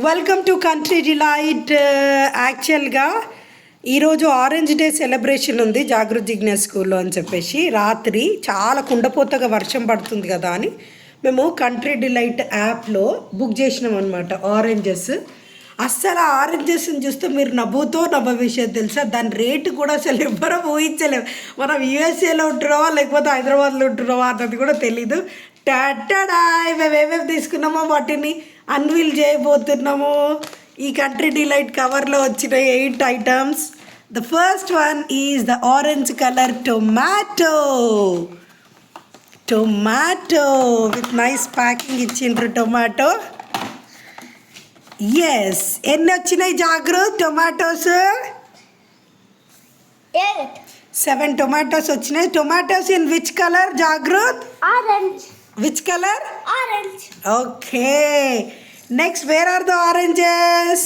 Welcome to country delight. యాక్చువల్గా ఈరోజు orange day celebration ఉంది జాగృతి జిగ్నెస్ స్కూల్లో అని చెప్పేసి రాత్రి చాలా కుండపోతగా వర్షం పడుతుంది కదా అని మేము కంట్రీ డిలైట్ యాప్లో బుక్ చేసినాం అనమాట ఆరెంజెస్. అస్సలు ఆ ఆరెంజెస్ని చూస్తే మీరు నవ్వ విషయం తెలుసా, దాని రేటు కూడా అసలు ఎవ్వరూ ఊహించలేము. మనం యూఎస్ఏలో ఉంటున్నావా లేకపోతే హైదరాబాద్లో ఉంటున్నావా అన్నది కూడా తెలీదు. టాటాడాయ్ మేము ఏమేమి తీసుకున్నామో వాటిని అన్వీల్ చేయబోతున్నాము. ఈ కంట్రీ డిలైట్ కవర్లో వచ్చిన 8 items. The first one is the orange colour tomato with nice packing ఇచ్చిండ్రు. Tomatoes. ఎన్ని వచ్చినాయి జాగృత్ టొమాటోస్? 7 టొమాటోస్ వచ్చినాయి. Tomatoes in which colour Jagruth? Orange. Which color? Orange. Okay. Next, where are the oranges?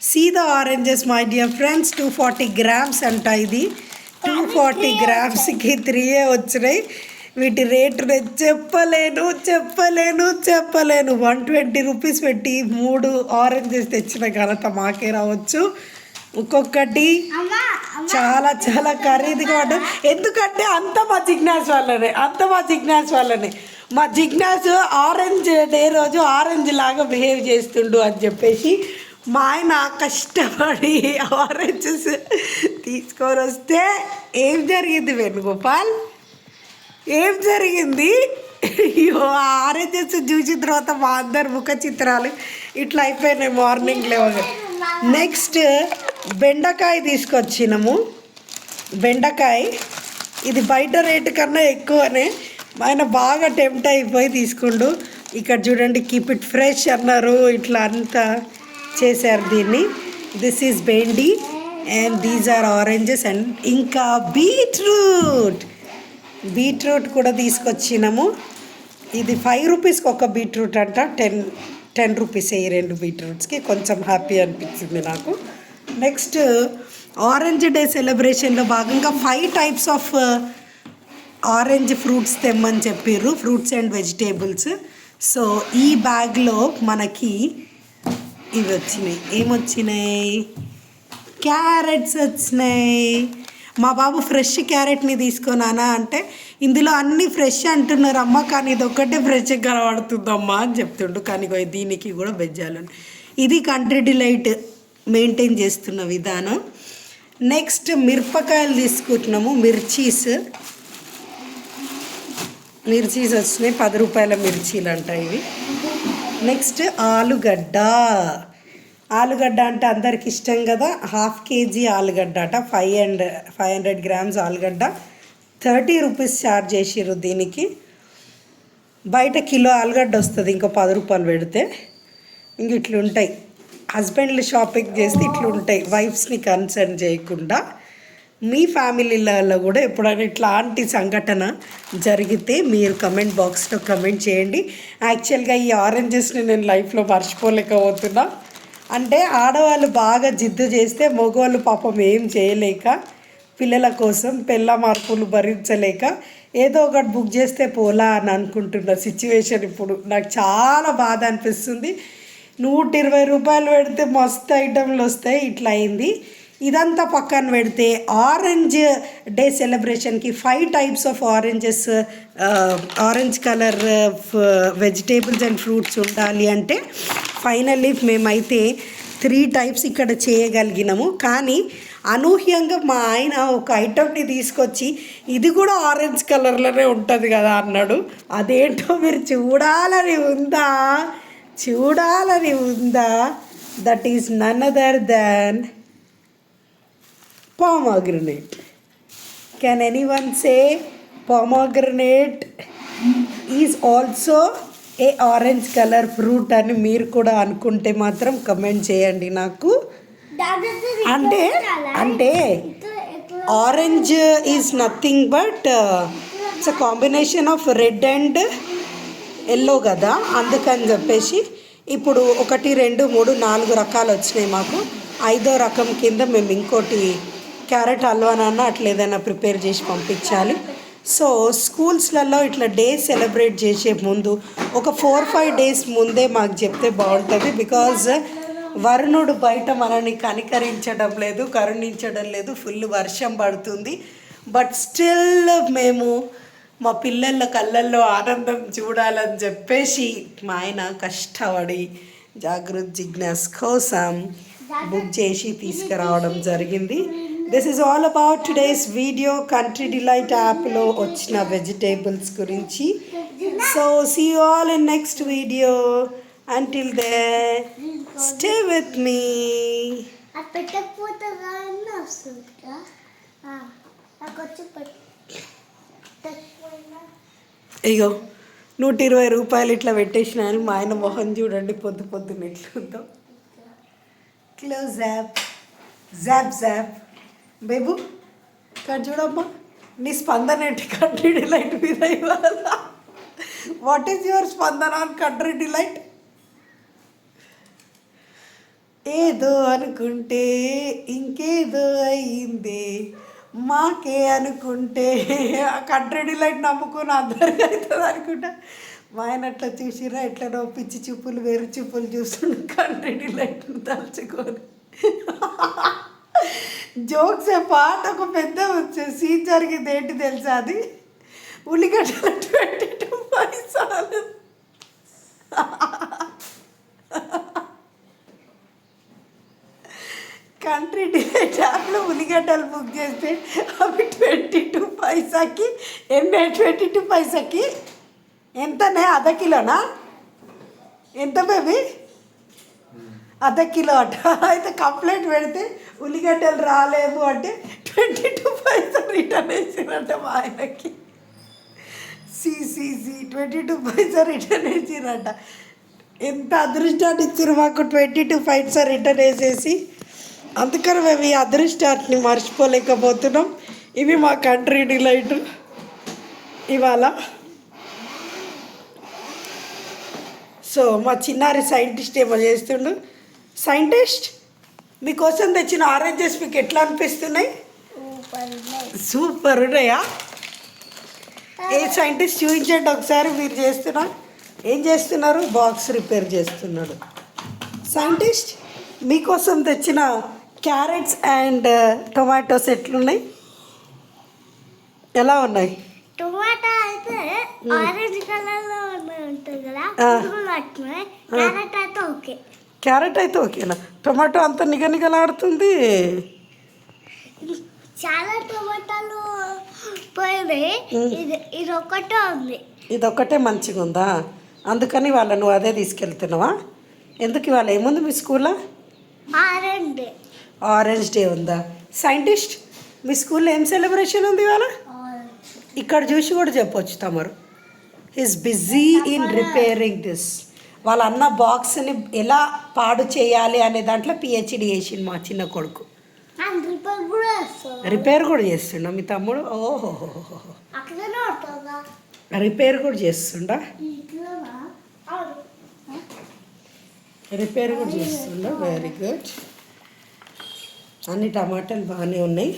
See the oranges, my dear friends. 240 grams anta idi. 240 grams ki 3 వచ్చినాయి. వీటి rate చెప్పలేను 120 rupees పెట్టి 3 oranges తెచ్చిన ఘనత మాకే రావచ్చు. ఒక్కొక్కటి చాలా చాలా ఖరీదుగా ఉంటుంది. ఎందుకంటే అంత మా జిగ్నాస్ వాళ్ళనే మా జిగ్నాస్ ఆరెంజ్ డే రోజు ఆరెంజ్ లాగా బిహేవ్ చేస్తుండు అని చెప్పేసి మా ఆయన కష్టపడి ఆరెంజెస్ తీసుకొని వస్తే ఏం జరిగింది వేణుగోపాల్? ఏం జరిగింది? అయ్యో, ఆ ఆరెంజెస్ చూసిన తర్వాత మా అందరు ముఖ చిత్రాలు ఇట్లా అయిపోయినాయి మార్నింగ్ లేవగా. నెక్స్ట్ బెండకాయ తీసుకొచ్చినాము. బెండకాయ ఇది బయట రేటు కన్నా ఎక్కువనే, ఆయన బాగా టెంప్ట్ అయిపోయి తీసుకుండు. ఇక్కడ చూడండి, కీప్ ఇట్ ఫ్రెష్ అన్నారు, ఇట్లా అంతా చేశారు దీన్ని. This is bendi and these are oranges. And ఇంకా బీట్రూట్ కూడా తీసుకొచ్చినాము. ఇది 5 రూపీస్కి ఒక బీట్రూట్ అంట. 10 రూపీస్ ఈ 2 బీట్రూట్స్కి. కొంచెం హ్యాపీ అనిపించింది నాకు. నెక్స్ట్ ఆరెంజ్ డే సెలబ్రేషన్లో భాగంగా 5 టైప్స్ ఆఫ్ ఆరెంజ్ ఫ్రూట్స్ తెమ్మని చెప్పారు, ఫ్రూట్స్ అండ్ వెజిటేబుల్స్. సో ఈ బ్యాగ్లో మనకి ఇవి వచ్చినాయి. ఏమొచ్చినాయి? క్యారెట్స్ వచ్చినాయి. మా బాబు ఫ్రెష్ క్యారెట్ని తీసుకున్నానా అంటే ఇందులో అన్నీ ఫ్రెష్ అంటున్నారు అమ్మ, కానీ ఇది ఒక్కటే ఫ్రెష్గా కనబడుతుందమ్మా అని చెప్తుండు. కానీ దీనికి కూడా బెజ్జాలని. ఇది కంట్రీ డిలైట్ మెయింటైన్ చేస్తున్న విధానం. నెక్స్ట్ మిరపకాయలు తీసుకుంటున్నాము. మిర్చీస్ వచ్చినాయి. 10 రూపాయల మిర్చీలు అంట ఇవి. నెక్స్ట్ ఆలుగడ్డ అంటే అందరికి ఇష్టం కదా. 1/2 kg ఆలుగడ్డ అట. 500 grams ఆలుగడ్డ. 30 రూపీస్ ఛార్జ్ చేసిర్రు దీనికి. బయట కిలో ఆలుగడ్డ వస్తుంది ఇంకో 10 రూపాయలు పెడితే. ఇంక ఇట్లుంటాయి, హస్బెండ్లు షాపింగ్ చేస్తే ఇట్లుంటాయి, వైఫ్స్ని కన్సర్న్ చేయకుండా. మీ ఫ్యామిలీలలో కూడా ఎప్పుడైనా ఇట్లాంటి సంఘటన జరిగితే మీరు కమెంట్ బాక్స్లో కమెంట్ చేయండి. యాక్చువల్గా ఈ ఆరెంజెస్ని నేను లైఫ్లో మర్చిపోలేకపోతున్నా. అంటే ఆడవాళ్ళు బాగా జిద్దు చేస్తే మగవాళ్ళు పాపం ఏం చేయలేక, పిల్లల కోసం పిల్ల మార్పులు భరించలేక ఏదో ఒకటి బుక్ చేస్తే పోలా అని అనుకుంటున్న సిచ్యువేషన్ ఇప్పుడు. నాకు చాలా బాధ అనిపిస్తుంది. 120 రూపాయలు పెడితే మస్తు ఐటెంలు వస్తాయి, ఇట్లా అయింది. ఇదంతా పక్కన పెడితే ఆరెంజ్ డే సెలబ్రేషన్కి 5 types of orange colour vegetables and fruits ఉండాలి అంటే ఫైనల్లీ మేమైతే 3 టైప్స్ ఇక్కడ చేయగలిగినాము. కానీ అనూహ్యంగా మా ఆయన ఒక ఐటమ్ని తీసుకొచ్చి ఇది కూడా ఆరెంజ్ కలర్లోనే ఉంటుంది కదా అన్నాడు. అదేంటో మీరు చూడాలని ఉందా? That is none other than pomegranate. Can anyone say pomegranate is also a orange color fruit అని మీరు కూడా అనుకుంటే మాత్రం కమెంట్ చేయండి నాకు. అంటే orange is nothing but it's a combination of red and yellow కదా, అందుకని చెప్పేసి ఇప్పుడు 1 2 3 4 రకాలు వచ్చినాయి మాకు. 5వ రకం కింద మేము ఇంకోటి క్యారెట్ హల్వానన్నా అట్లా ఏదైనా ప్రిపేర్ చేసి పంపించాలి. సో స్కూల్స్లలో ఇట్లా డే సెలబ్రేట్ చేసే ముందు ఒక 4-5 డేస్ ముందే మాకు చెప్తే బాగుంటుంది. బికాజ్ వరుణుడు బయట మనల్ని కరుణించడం లేదు. ఫుల్ వర్షం పడుతుంది. బట్ స్టిల్ మేము మా పిల్లల కళ్ళల్లో ఆనందం చూడాలని చెప్పేసి మా ఆయన కష్టపడి జాగృత్ జిజ్ఞాస్ కోసం బుక్ చేసి తీసుకురావడం జరిగింది. This is all about today's video. Country delight యాప్లో వచ్చిన వెజిటేబుల్స్ గురించి. So see you all in next video. Until then stay with me. ఇగో 120 రూపాయలు ఇట్లా పెట్టేసినాను. మా ఆయన మొహం చూడండి పొద్దున్న ఎట్లుందో. క్లోజ్ యాప్ జాప్ జాప్ బేబు ఇక్కడ చూడమ్మా. నీ స్పందన ఏంటి కంట్రీ డిలైట్ మీద ఇవాళ? వాట్ ఈస్ యువర్ స్పందన ఆన్ కంట్రీ డిలైట్? ఏదో అనుకుంటే ఇంకేదో అయిందే, మాకే అనుకుంటే కంట్రీ డిలైట్ నమ్ముకుని అందరికీ అవుతుంది అనుకుంటా. మా ఆయన అట్లా చూసిరా ఎట్లా పిచ్చి చూపులు వేరు చూపులు చూస్తుండే కంట్రీ డిలైట్ని తలుచుకొని. జోక్స్ పాట ఒక పెద్ద సీన్ జరిగింది. ఏంటి తెలుసా అది? ఉల్లిగడ్డల 22 పైసలు. కంట్రీ డిలైట్ యాప్లో ఉల్లిగడ్డలు బుక్ చేస్తే అవి 22 పైసాకి 22 పైసాకి ఎంతనే? అర్ధ కిలోనా? ఎంత బేబీ? అర్ధ కిలో అట. అయితే కంప్లైంట్ పెడితే ఉల్లిగడ్డలు రాలేవు అంటే 22 పైసలు రిటర్న్ వేసిరట మా ఆయనకి. 22 పైసలు రిటర్న్ వేసిరట. ఎంత అదృష్టాన్ని ఇచ్చారు మాకు, 22 పైసలు రిటర్న్ వేసేసి. అందుకని మేము ఈ అదృష్టాన్ని మర్చిపోలేకపోతున్నాం. ఇవి మా కంట్రీ డిలైట్ ఇవాళ. సో మా చిన్నారి సైంటిస్ట్ ఏమో చేస్తుండు. సైంటిస్ట్, మీకోసం తెచ్చిన ఆరెంజెస్ మీకు ఎట్లా అనిపిస్తున్నాయి? సూపర్ ఉన్నాయా? ఏ సైంటిస్ట్ చూపించండి ఒకసారి. మీరు ఏం చేస్తున్నారు? బాక్స్ రిపేర్ చేస్తున్నాడు సైంటిస్ట్. మీకోసం తెచ్చిన క్యారెట్స్ అండ్ టొమాటోస్ ఎట్లున్నాయి? ఎలా ఉన్నాయి? టొమాటో అయితే ఆరెంజ్ కలర్ లో ఉంటుంది కదా, క్యారెట్ అయితే ఓకే. క్యారెట్ అయితే ఓకేనా? టొమాటో అంత నిగనిగలాడుతుంది. చాలా టొమాటోలు పోయినాయి, ఇది ఒక్కటే ఉంది. ఇది ఒక్కటే మంచిగా ఉందా? అందుకని వాళ్ళ నువ్వు అదే తీసుకెళ్తున్నావా? ఎందుకు ఇవాళ ఏముంది మీ స్కూల్లో? ఆరెంజ్ డే ఉందా? సైంటిస్ట్, మీ స్కూల్లో ఏం సెలబ్రేషన్ ఉంది ఇవాళ? ఇక్కడ చూసి కూడా చెప్పొచ్చు తమరు. Is busy in repairing this. వాళ్ళ అన్న బాక్స్ని ఎలా పాడు చేయాలి అనే దాంట్లో పిహెచ్డి చేసిండు మా చిన్న కొడుకు. రిపేర్ కూడా చేస్తుండ మీ తమ్ముడు? ఓహో, రిపేర్ కూడా చేస్తుండా? రిపేర్ కూడా చేస్తుండా? Very good. అన్ని టమాటాలు బాగానే ఉన్నాయి.